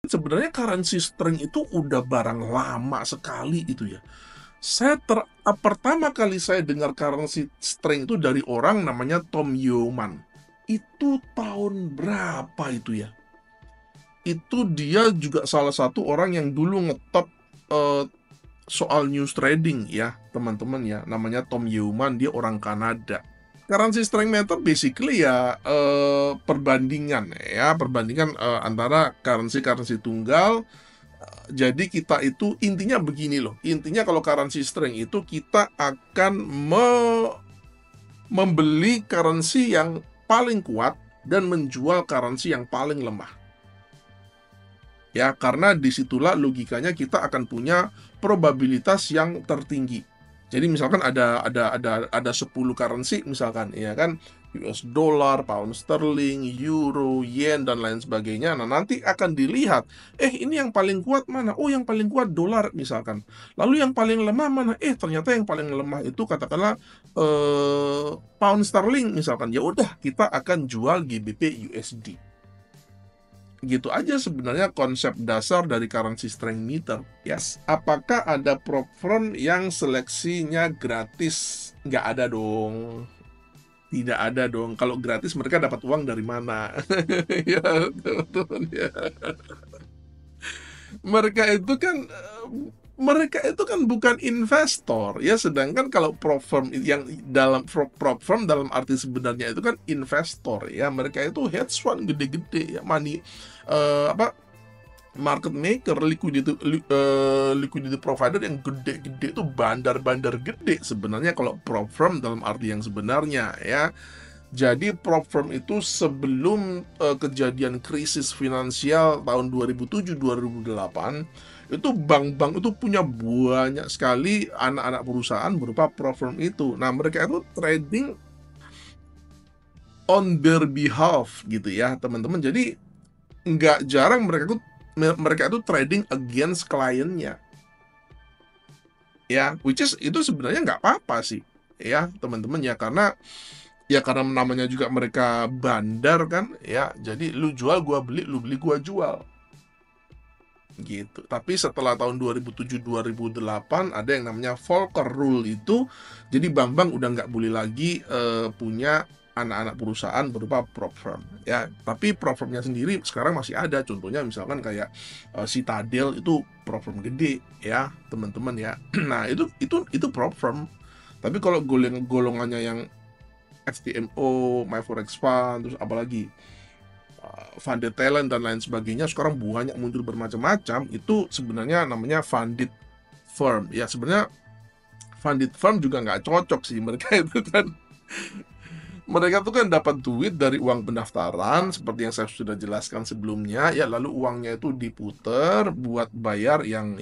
Sebenarnya currency string itu udah barang lama sekali itu ya. Pertama kali saya dengar currency string itu dari orang namanya Tom Yeoman. Itu tahun berapa itu ya? Itu dia juga salah satu orang yang dulu ngetop eh, soal news trading ya, teman-teman ya. Namanya Tom Yeoman, dia orang Kanada. Currency strength method basically ya perbandingan ya, perbandingan antara currency tunggal. Jadi kita itu intinya begini loh. Intinya kalau currency strength itu kita akan membeli currency yang paling kuat dan menjual currency yang paling lemah. Ya, karena disitulah logikanya kita akan punya probabilitas yang tertinggi. Jadi misalkan ada 10 currency misalkan, ya kan, US dollar, pound sterling, euro, yen dan lain sebagainya. Nah, nanti akan dilihat, ini yang paling kuat mana? Oh, yang paling kuat dolar misalkan. Lalu yang paling lemah mana? Ternyata yang paling lemah itu katakanlah pound sterling misalkan. Ya udah, kita akan jual GBP USD. Gitu aja sebenarnya konsep dasar dari currency strength meter. Yes. Apakah ada prop firm yang seleksinya gratis? Nggak ada dong. Tidak ada dong. Kalau gratis mereka dapat uang dari mana? Ya, teman-teman ya. Mereka itu kan mereka itu kan bukan investor ya, sedangkan kalau prop firm yang dalam prop firm dalam arti sebenarnya itu kan investor ya, mereka itu hedge fund gede-gede ya, money apa market maker, liquidity provider yang gede-gede itu, bandar-bandar gede sebenarnya kalau prop firm dalam arti yang sebenarnya ya. Jadi prop firm itu sebelum kejadian krisis finansial tahun 2007-2008 itu bank-bank itu punya banyak sekali anak-anak perusahaan berupa prop firm itu. Nah, mereka itu trading on their behalf gitu ya, teman-teman. Jadi nggak jarang mereka itu trading against kliennya. Ya, which is itu sebenarnya nggak apa-apa sih ya, teman-teman ya, karena namanya juga mereka bandar kan ya, jadi lu jual gua beli, lu beli gua jual gitu. Tapi setelah tahun 2007-2008 ada yang namanya Volcker Rule itu, jadi bank-bank udah nggak boleh lagi punya anak-anak perusahaan berupa prop firm ya. Tapi prop firmnya sendiri sekarang masih ada, contohnya misalkan kayak Citadel itu prop firm gede ya, teman-teman ya. Nah, itu prop firm. Tapi kalau golongannya yang XTMO, MyForex Fund, terus apalagi funded talent dan lain sebagainya, sekarang banyak muncul bermacam-macam, itu sebenarnya namanya funded firm ya. Sebenarnya funded firm juga nggak cocok sih, mereka itu kan mereka tuh kan dapat duit dari uang pendaftaran seperti yang saya sudah jelaskan sebelumnya ya, lalu uangnya itu diputer buat bayar yang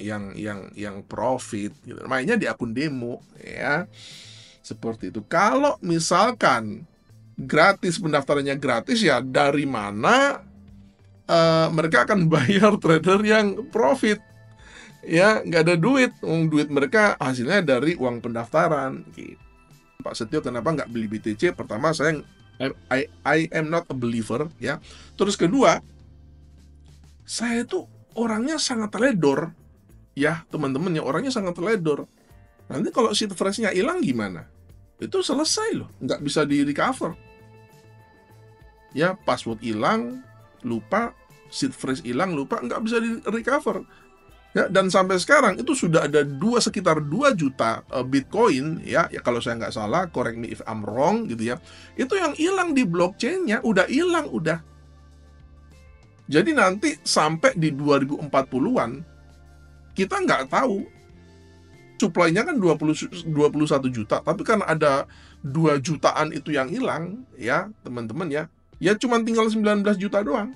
profit gitu. Mainnya di akun demo ya. Seperti itu. Kalau misalkan gratis, pendaftarannya gratis, ya dari mana mereka akan bayar trader yang profit? Ya, nggak ada duit. Duit mereka hasilnya dari uang pendaftaran gitu. Pak Setio kenapa nggak beli BTC? Pertama, I am not a believer ya. Terus kedua, saya itu orangnya sangat teledor ya, teman-teman ya, orangnya sangat teledor. Nanti kalau seed phrase-nya hilang gimana? Itu selesai loh, nggak bisa di recover ya. Password hilang, lupa, seed phrase hilang, lupa, nggak bisa di recover ya. Dan sampai sekarang itu sudah ada sekitar 2 juta Bitcoin ya, kalau saya nggak salah, correct me if I'm wrong gitu ya, itu yang hilang di blockchain-nya, udah hilang udah. Jadi nanti sampai di 2040-an kita nggak tahu, supply-nya kan 21 juta, tapi kan ada 2 jutaan itu yang hilang ya, teman-teman ya. Ya cuma tinggal 19 juta doang.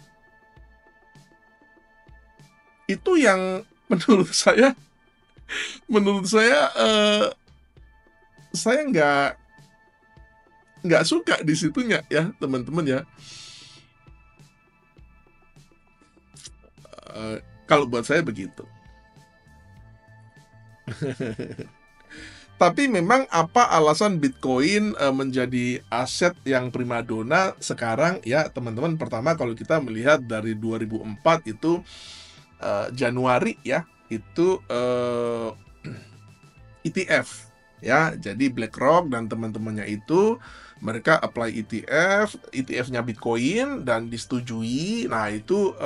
Itu yang menurut saya saya nggak suka di situnya ya, teman-teman ya. Kalau buat saya begitu. Tapi memang apa alasan Bitcoin menjadi aset yang primadona sekarang ya, teman-teman? Pertama, kalau kita melihat dari 2004 itu Januari ya, itu ETF ya. Jadi BlackRock dan teman-temannya itu mereka apply ETF-nya Bitcoin dan disetujui. Nah, itu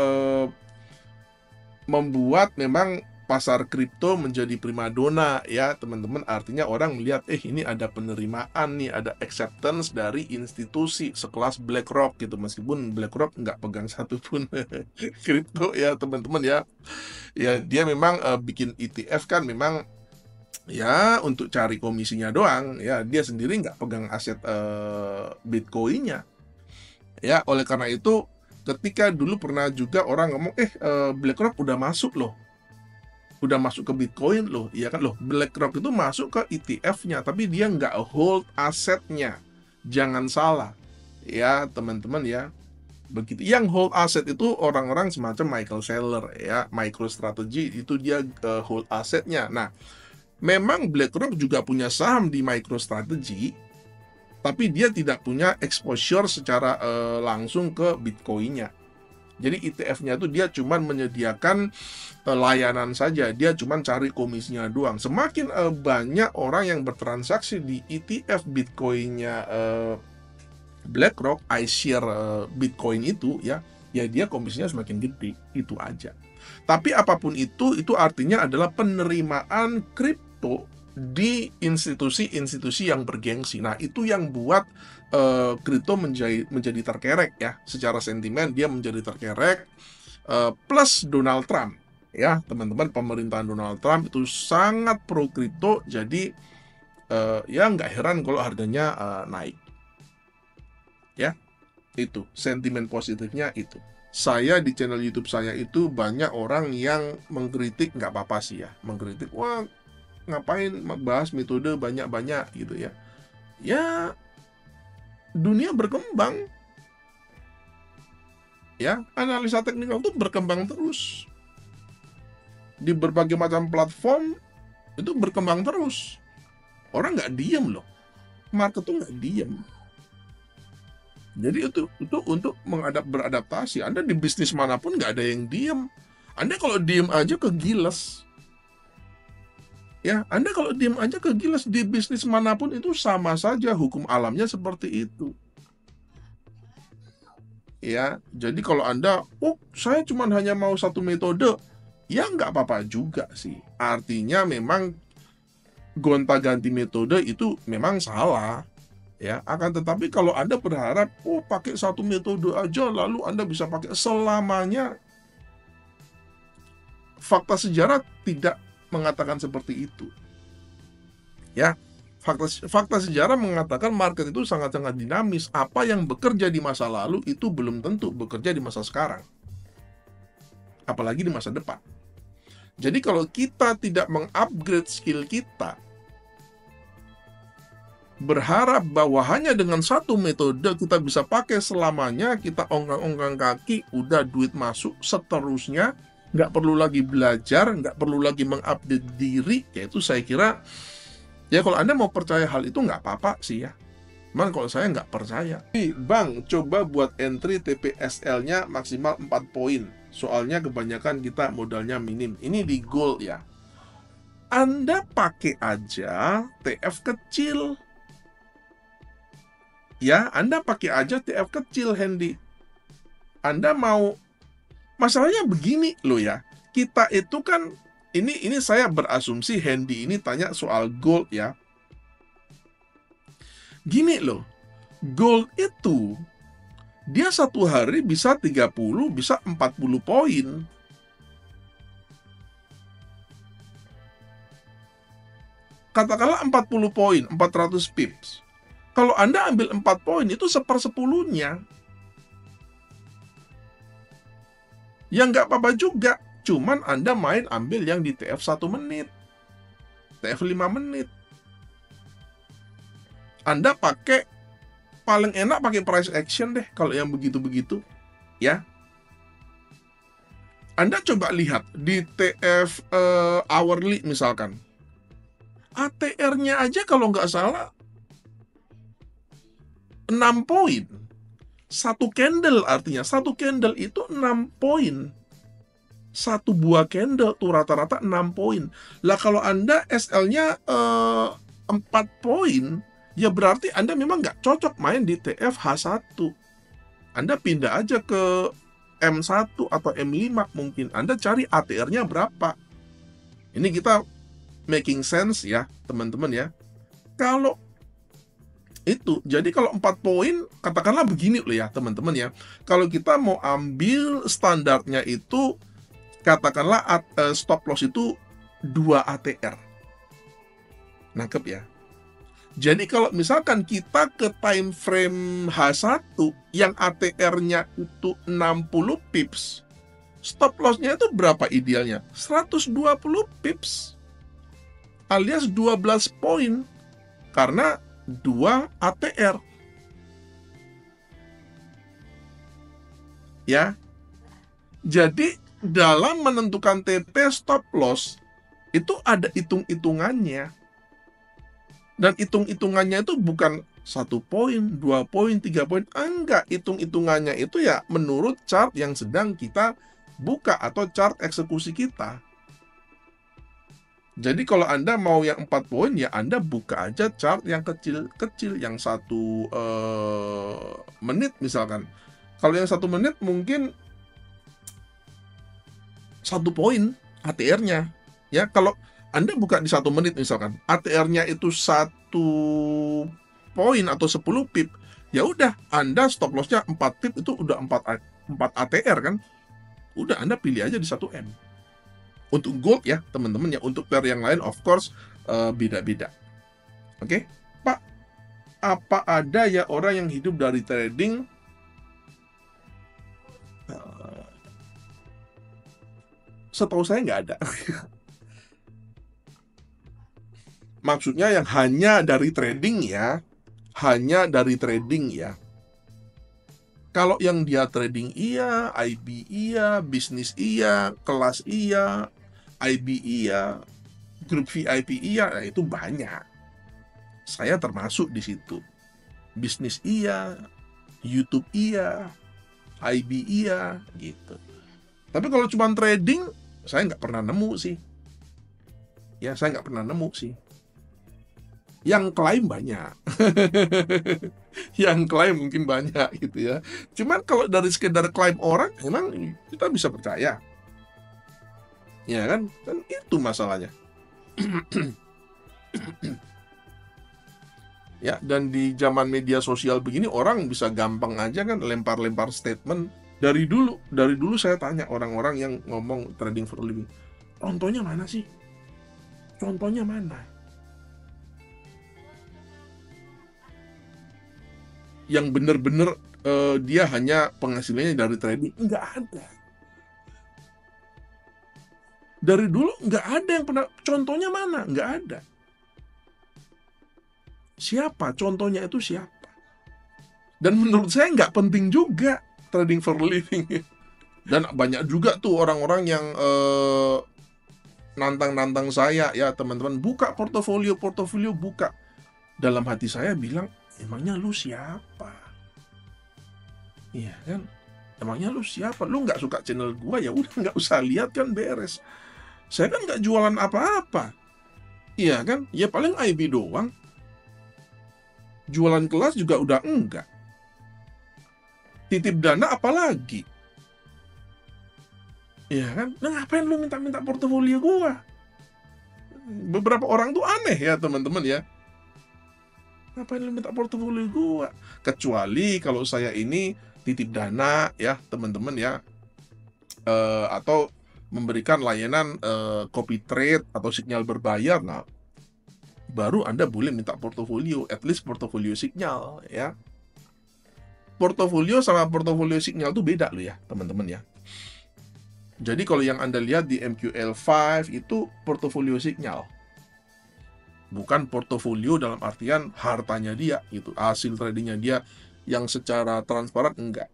membuat memang pasar kripto menjadi primadona ya teman-teman. Artinya orang melihat ini ada penerimaan nih, ada acceptance dari institusi sekelas BlackRock gitu, meskipun BlackRock nggak pegang satupun kripto ya teman-teman ya. Ya dia memang bikin ETF kan memang ya untuk cari komisinya doang ya, dia sendiri nggak pegang aset Bitcoinnya ya. Oleh karena itu ketika dulu pernah juga orang ngomong BlackRock udah masuk loh, udah masuk ke Bitcoin loh, iya kan loh, BlackRock itu masuk ke ETF-nya tapi dia nggak hold asetnya, jangan salah ya teman-teman ya. Begitu, yang hold aset itu orang-orang semacam Michael Saylor ya, MicroStrategy itu dia hold asetnya. Nah, memang BlackRock juga punya saham di MicroStrategy, tapi dia tidak punya exposure secara langsung ke Bitcoin-nya. Jadi ETF-nya itu dia cuma menyediakan layanan saja, dia cuma cari komisinya doang. Semakin banyak orang yang bertransaksi di ETF Bitcoin-nya BlackRock, iShare Bitcoin itu ya dia komisinya semakin gede, itu aja. Tapi apapun itu artinya adalah penerimaan kripto di institusi-institusi yang bergengsi. Nah, itu yang buat kripto menjadi terkerek ya. Secara sentimen dia menjadi terkerek, plus Donald Trump ya teman-teman. Pemerintahan Donald Trump itu sangat pro kripto, jadi ya nggak heran kalau harganya naik ya. Itu sentimen positifnya itu. Saya di channel YouTube saya itu banyak orang yang mengkritik, nggak apa-apa sih ya, mengkritik, wah ngapain bahas metode banyak-banyak gitu ya. Ya dunia berkembang ya, analisa teknikal itu berkembang terus di berbagai macam platform, itu berkembang terus. Orang nggak diem loh, market tuh nggak diem. Jadi itu untuk beradaptasi. Anda di bisnis manapun nggak ada yang diem. Anda kalau diem aja kegiles. Ya, Anda kalau diem aja kegiles di bisnis manapun itu sama saja, hukum alamnya seperti itu. Ya, jadi kalau Anda, saya cuma hanya mau satu metode, ya nggak apa-apa juga sih. Artinya memang gonta-ganti metode itu memang salah. Ya, akan tetapi kalau Anda berharap pakai satu metode aja lalu Anda bisa pakai selamanya, fakta sejarah tidak mengatakan seperti itu. Ya, fakta sejarah mengatakan market itu sangat-sangat dinamis. Apa yang bekerja di masa lalu itu belum tentu bekerja di masa sekarang, apalagi di masa depan. Jadi kalau kita tidak mengupgrade skill kita, berharap bahwa hanya dengan satu metode kita bisa pakai selamanya, kita ongkang-ongkang kaki, udah duit masuk, seterusnya nggak perlu lagi belajar, nggak perlu lagi mengupdate diri, yaitu saya kira ya kalau Anda mau percaya hal itu nggak apa-apa sih ya. Cuman kalau saya nggak percaya. Bang, coba buat entry TPSL-nya maksimal 4 poin. Soalnya kebanyakan kita modalnya minim. Ini di gold ya. Anda pakai aja TF kecil. Ya, Anda pakai aja TF kecil, Hendy. Anda mau, masalahnya begini loh ya. Kita itu kan, ini saya berasumsi Hendy ini tanya soal gold ya. Gini loh, gold itu dia satu hari bisa 30, bisa 40 poin. Katakanlah 40 poin, 400 pips. Kalau Anda ambil 4 poin, itu 1/10-nya. Ya nggak apa-apa juga. Cuman Anda main ambil yang di TF 1 menit. TF 5 menit. Anda pakai, paling enak pakai price action deh kalau yang begitu-begitu. Ya. Anda coba lihat di TF hourly misalkan. ATR-nya aja kalau nggak salah 6 poin. Satu candle artinya, satu candle itu 6 poin. Satu buah candle tuh rata-rata 6 poin. Lah kalau Anda SL-nya 4 poin, ya berarti Anda memang nggak cocok main di TFH1. Anda pindah aja ke M1 atau M5 mungkin. Anda cari ATR-nya berapa. Ini kita making sense ya, teman-teman ya. Kalau itu, jadi kalau 4 poin, katakanlah begini loh ya, teman-teman ya. Kalau kita mau ambil standarnya itu, katakanlah stop loss itu 2 ATR. Nangkep ya? Jadi kalau misalkan kita ke time frame H1 yang ATR-nya itu 60 pips, stop loss-nya itu berapa idealnya? 120 pips alias 12 poin karena 2 ATR. Ya. Jadi dalam menentukan TP stop loss itu ada hitung-hitungannya. Dan hitung-hitungannya itu bukan 1 poin, 2 poin, 3 poin. Enggak, hitung-hitungannya itu ya menurut chart yang sedang kita buka atau chart eksekusi kita. Jadi kalau Anda mau yang 4 poin, ya Anda buka aja chart yang kecil-kecil, yang 1 menit misalkan. Kalau yang 1 menit mungkin 1 poin ATR-nya. Ya, kalau Anda buka di 1 menit misalkan, ATR-nya itu 1 poin atau 10 pip, ya udah Anda stop loss-nya 4 pip itu udah 4 ATR kan. Udah Anda pilih aja di 1M. Untuk gold ya, teman-teman ya. Untuk pair yang lain of course beda-beda. Oke, Pak, apa ada ya orang yang hidup dari trading? Setahu saya nggak ada. Maksudnya yang hanya dari trading ya. Hanya dari trading ya. Kalau yang dia trading iya, IB iya, bisnis iya, kelas iya, IB iya, grup VIP iya, nah itu banyak. Saya termasuk di situ. Bisnis iya, YouTube iya, IB iya, gitu. Tapi kalau cuma trading, saya nggak pernah nemu sih. Ya, saya nggak pernah nemu sih. Yang klaim banyak. Yang klaim mungkin banyak gitu ya. Cuman kalau dari sekedar klaim orang, emang kita bisa percaya. Ya kan? Kan itu masalahnya. Ya, dan di zaman media sosial begini orang bisa gampang aja kan lempar-lempar statement. Dari dulu saya tanya orang-orang yang ngomong trading for a living. Contohnya mana sih? Contohnya mana? Yang bener-bener dia hanya penghasilannya dari trading, nggak ada. Dari dulu nggak ada yang pernah. Contohnya mana? Nggak ada. Siapa? Contohnya itu siapa? Dan menurut saya nggak penting juga trading for a living. Dan banyak juga tuh orang-orang yang nantang-nantang saya ya teman-teman, buka portofolio buka. Dalam hati saya bilang, emangnya lu siapa? Iya kan? Emangnya lu siapa? Lu nggak suka channel gua, ya udah nggak usah lihat kan, beres. Saya kan nggak jualan apa-apa. Iya kan? Ya paling IB doang. Jualan kelas juga udah enggak. Titip dana apalagi? Iya kan? Nah, ngapain lu minta-minta portofolio gua? Beberapa orang tuh aneh ya teman-teman ya. Ngapain lu minta portofolio gua? Kecuali kalau saya ini titip dana ya teman-teman ya, atau memberikan layanan copy trade atau sinyal berbayar, nah baru Anda boleh minta portofolio, at least portofolio sinyal ya. Portofolio sama portofolio sinyal itu beda loh ya teman-teman ya. Jadi kalau yang Anda lihat di MQL5 itu portofolio sinyal, bukan portofolio dalam artian hartanya dia gitu, hasil tradingnya dia yang secara transparan, enggak.